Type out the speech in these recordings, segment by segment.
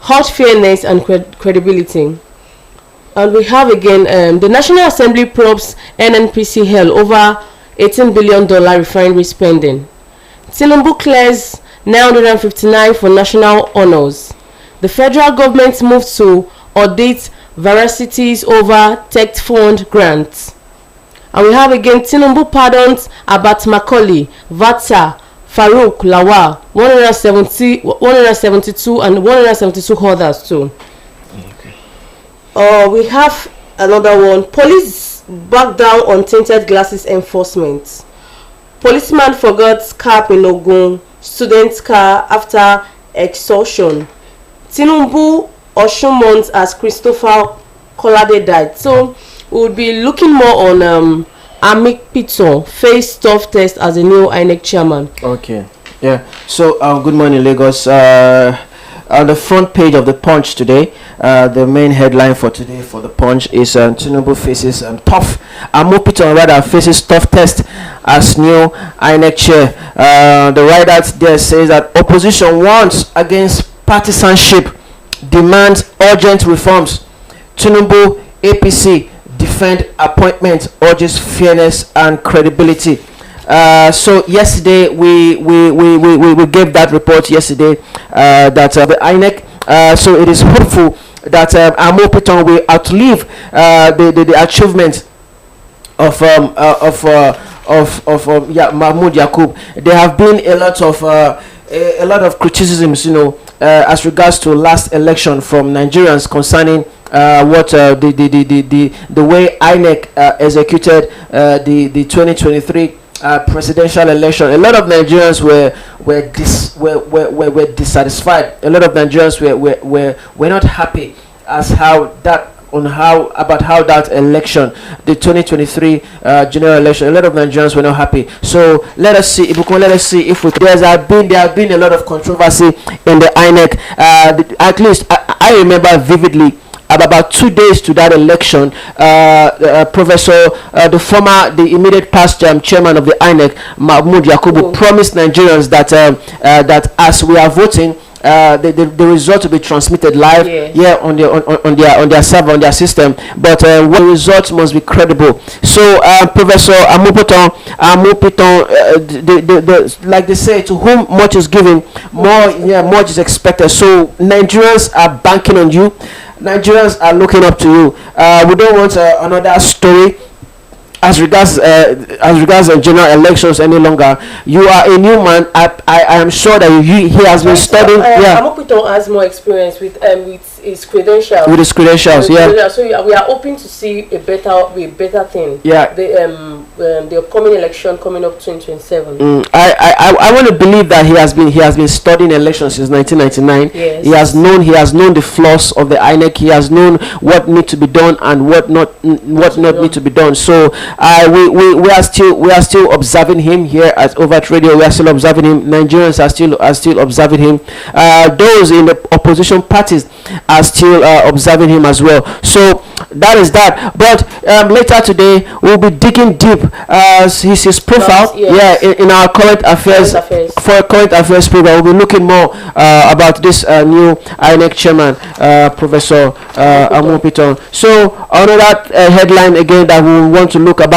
hurt fairness and credibility. And we have again the National Assembly probes NNPC held over $18 billion refinery spending. Tinubu clears 959 for national honors. The federal government moved to audit veracities over tech fund grants. And we have again Tinubu pardons Abat Macaulay, Vatsa, Farouk Lawal, 172 and 172 others too. We have another one. Police back down on tinted glasses enforcement. Policeman forgot cap in Ogun student's car after extortion. Tinubu Oshun months as Christopher Kolade died. So we'll be looking more on Amik Pito face tough test as a new INEC chairman. Okay. Yeah. So good morning, Lagos. On the front page of the Punch today, the main headline for today for the Punch is Tinubu faces tough. Amopito rather faces tough test as new INEC chair. The writer there says that opposition warns against partisanship, demands urgent reforms. Tinubu APC defend appointment, urges fairness and credibility. So yesterday we gave that report yesterday that the INEC. So it is hopeful that Amopiton will outlive the achievement of Mahmoud Yakub. There have been a lot of criticisms, as regards to last election from Nigerians concerning what the way INEC executed the 2023 presidential election. A lot of Nigerians were dissatisfied. A lot of Nigerians were not happy as how that election, the 2023 general election. A lot of Nigerians were not happy. So let us see if there have been a lot of controversy in the INEC. At least I remember vividly. About 2 days to that election, the immediate past chairman of the INEC, Mahmoud Yakubu, promised Nigerians that as we are voting, the result will be transmitted live on their server, on their system, but the results must be credible. So Professor Amupiton, like they say, to whom much is given, much is expected. So Nigerians are banking on you. Nigerians are looking up to you. We don't want another story as regards general elections any longer. You are a new man. I am sure that he has been studying. Amopiton has more experience with his credentials. With his credentials, So we are hoping to see a better thing. Yeah. The upcoming election coming up 2027. I want to believe that he has been studying elections since 1999. Yes. He has known the flaws of the INEC. He has known what need to be done and what not need to be done. So we are still observing him here at Overt Radio. We are still observing him. Nigerians are still observing him. Those in the opposition parties are still observing him as well. So that is that. But later today we'll be digging deep his profile. In our current affairs. For a current affairs program, we'll be looking more about this new INEC chairman, Professor Amopiton. So another headline again that we want to look at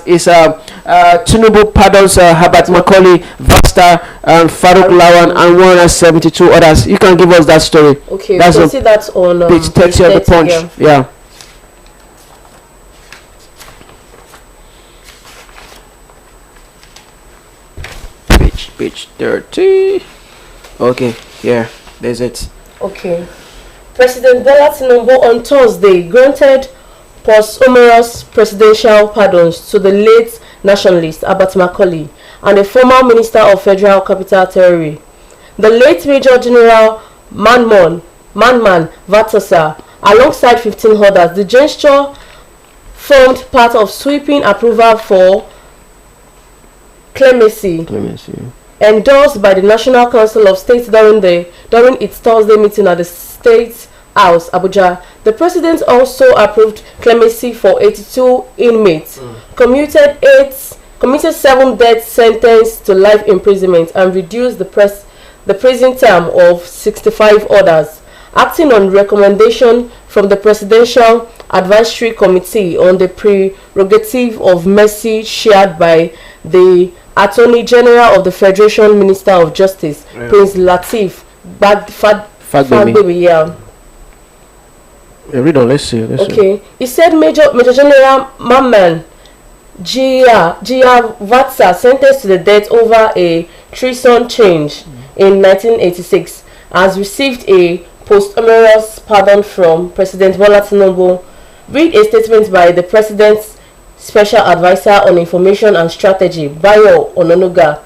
is Tinubu pardons Abat Macaulay, Vasta, and Farouk Lawan, and 172 others. You can give us that story. Okay, we can see that on page 30 of the Punch. Yeah. Page 30. Okay, here, there's it. Okay. President Bola Tinubu on Thursday granted posthumous presidential pardons to the late nationalist Abat Macaulay and the former Minister of Federal Capital Territory. The late Major General Manman Vatasa, alongside 15 others, the gesture formed part of sweeping approval for clemency endorsed by the National Council of State during its Thursday meeting at the State House, Abuja. The president also approved clemency for 82 inmates, commuted 7 death sentences to life imprisonment, and reduced the the prison term of 65 others, acting on recommendation from the Presidential Advisory Committee on the Prerogative of Mercy shared by the Attorney General of the Federation Minister of Justice, Prince Lateef Fagbemi. Yeah, read on. Let's see. Okay. He said Major General Mamman Gia Vatsa, sentenced to the death over a treason change in 1986, has received a posthumous pardon from President Bola Tinubu. Read a statement by the President's Special Advisor on Information and Strategy, Bayo Ononuga.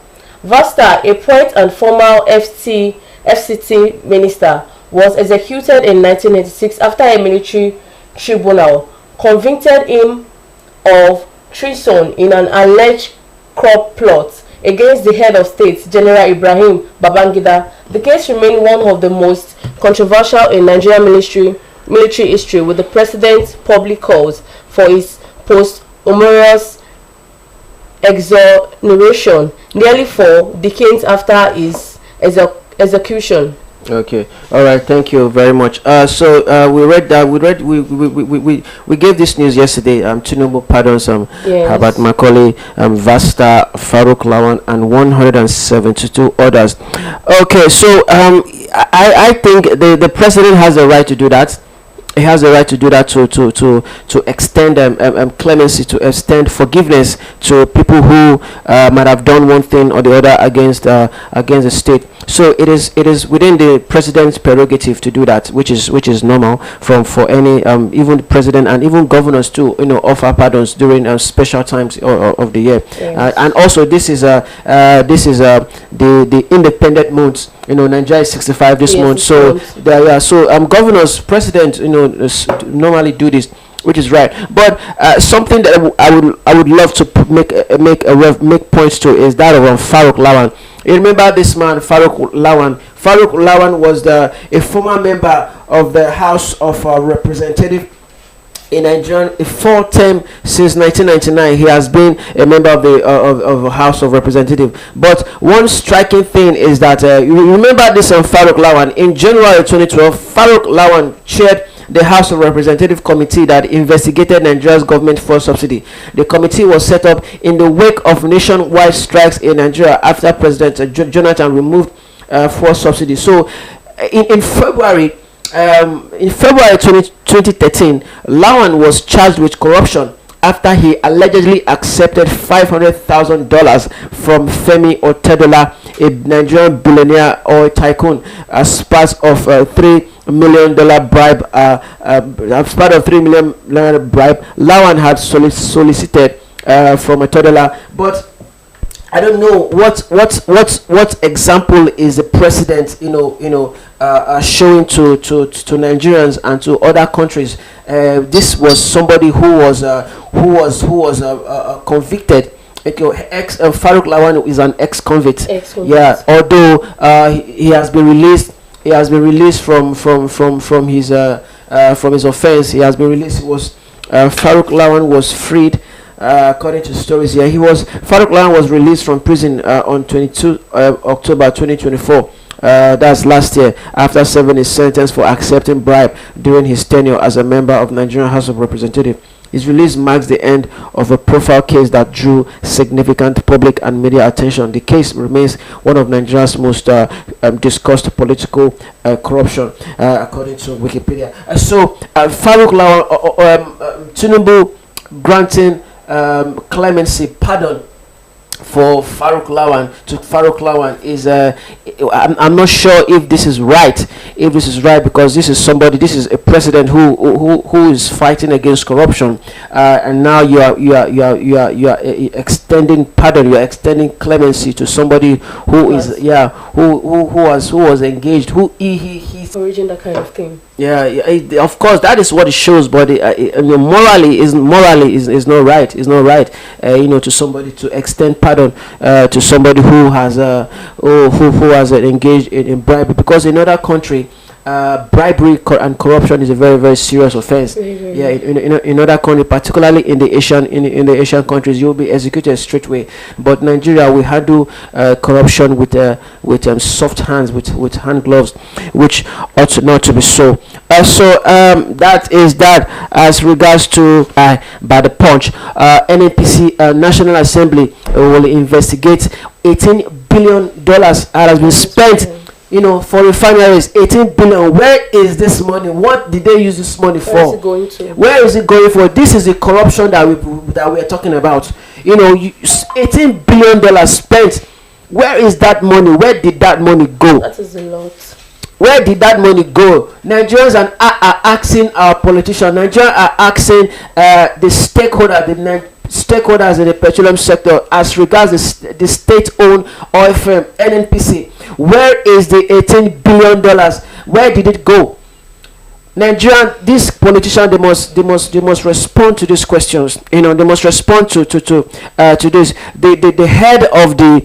Vasta, a point and former FCT minister, was executed in 1986 after a military tribunal convicted him of treason in an alleged crop plot against the head of state, General Ibrahim Babangida. The case remained one of the most controversial in Nigerian military history, with the president's public calls for his posthumous exoneration nearly 4 decades after his execution. Okay, all right, thank you very much. So we gave this news yesterday. Tinubu pardons Herbert Macaulay, Vasta, Farouk Lawan, and 172 others. Okay, so I think the president has the right to do that. He has the right to do that, to extend clemency, to extend forgiveness to people who might have done one thing or the other against the state. So it is within the president's prerogative to do that, which is normal for any even the president and even governors to offer pardons during special times of the year. Yes. And also this is the independent months. Nigeria is 65 this month, so governors, president, normally do this, which is right. But something that I would love to make points to is that of Farouk Lawan. You remember this man, Farouk Lawan? Farouk Lawan was a former member of the House of Representatives in Nigeria. A 4th term since 1999, he has been a member of the House of Representatives. But one striking thing is that you remember this on Farouk Lawan. In January 2012, Farouk Lawan chaired the House of Representative Committee that investigated Nigeria's government fuel subsidy. The committee was set up in the wake of nationwide strikes in Nigeria after President Jonathan removed fuel subsidy. So in February 2013, Lawan was charged with corruption after he allegedly accepted $500,000 from Femi Otedola, a Nigerian billionaire or tycoon, as part of a $3 million bribe. As part of $3 million bribe, Lawan had solicited from Otedola, but I don't know what example is the president showing to Nigerians and to other countries. This was somebody who was convicted. Farouk Lawan is an ex-convict. Yeah, although he has been released. He has been released from his offense. He has been released. Farouk Lawan was freed. According to stories here, Farouk Lawan was released from prison on 22 October 2024. That's last year, after serving his sentence for accepting bribe during his tenure as a member of Nigerian House of Representatives. His release marks the end of a profile case that drew significant public and media attention. The case remains one of Nigeria's most discussed political corruption, according to Wikipedia. Farouk Lawan, Tinubu granting clemency, pardon for Farouk Lawan is I'm not sure if this is right, because this is a president who is fighting against corruption, and now you are extending pardon, you are extending clemency to somebody who was engaged, he's origin that kind of thing. Of course that is what it shows, but morally is not right. It's not right, to somebody to extend pardon to somebody who has engaged in bribery, because in another country bribery and corruption is a very, very serious offense. Yeah, in other countries, particularly in the Asian countries, you'll be executed straight away. But Nigeria, we handle corruption with soft hands, with hand gloves, which ought not to be so. That is that as regards to by the Punch. NNPC National Assembly will investigate $18 billion has been spent, for refineries. 18 billion. Where is this money? What did they use this money for? Where is it going to? Where is it going for? This is the corruption that we are talking about. $18 billion spent. Where is that money? Where did that money go? That is a lot. Where did that money go? Nigerians are asking our politicians. Nigerians are asking the stakeholders in the petroleum sector as regards the state-owned oil firm NNPC. Where is the $18 billion? Where did it go? Nigerian, these politicians, they must respond to these questions. They must respond to this. The head of the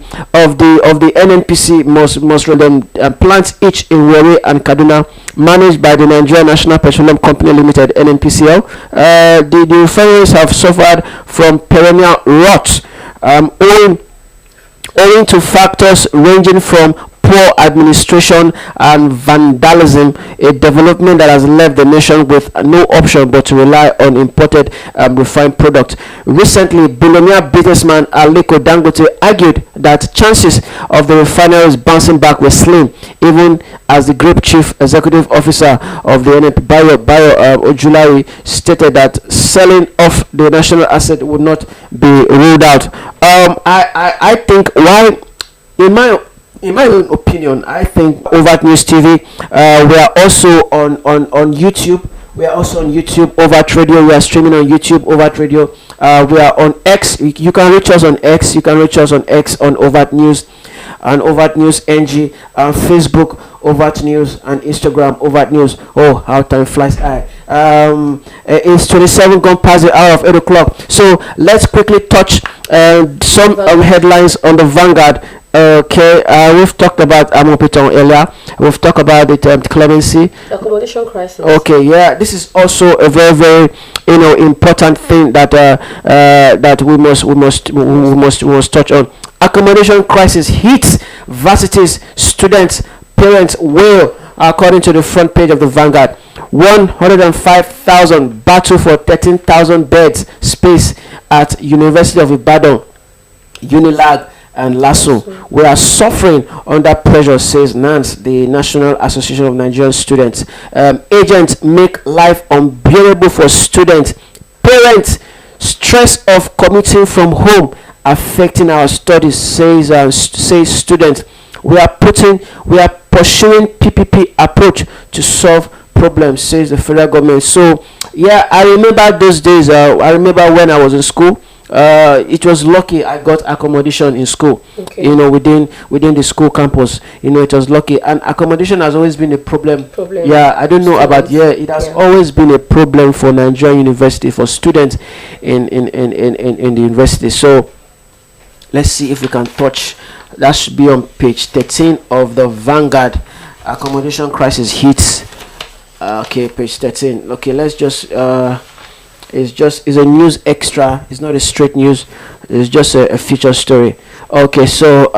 NNPC must run them plants each in Warri and Kaduna, managed by the Nigerian National Petroleum Company Limited (NNPCL). The refineries have suffered from perennial rot, owing to factors ranging from poor administration and vandalism, a development that has left the nation with no option but to rely on imported refined product. Recently, billionaire businessman Aliko Dangote argued that chances of the refineries bouncing back were slim, even as the group chief executive officer of the NNP, Bayo Ojulari, stated that selling off the national asset would not be ruled out. I think why, in my own opinion, I think Overt News TV, we are also on YouTube. We are also on YouTube, Overt Radio. We are streaming on YouTube, Overt Radio. We are on X. You can reach us on X. You can reach us on X on Overt News and Overt News NG, on Facebook, Overt News, and Instagram, Overt News. Oh, how time flies! It's 27 gone past the hour of 8 o'clock. So let's quickly touch some headlines on the Vanguard. Okay, we've talked about Amopiton earlier. We've talked about the clemency, accommodation crisis. Okay, yeah, this is also a very, very important thing that we must touch on. Accommodation crisis hits varsities, students, parents wail, according to the front page of the Vanguard. 105,000 battle for 13,000 beds space at University of Ibadan, Unilag and LASSO. We are suffering under pressure, says NANS, the National Association of Nigerian Students. Agents make life unbearable for students. Parents, stress of commuting from home affecting our studies, says students. We are pursuing PPP approach to solve problems, says the federal government. So yeah, I remember those days. I remember when I was in school. It was lucky I got accommodation in school. Okay. Within the school campus. It was lucky, and accommodation has always been a problem. Yeah, I don't know about it has always been a problem for Nigerian university, for students in the university. So let's see if we can touch. That should be on page 13 of the Vanguard. Accommodation crisis hits. Okay, page 13. Okay, let's just it's a news extra. It's not a straight news. It's just a feature story. Okay, so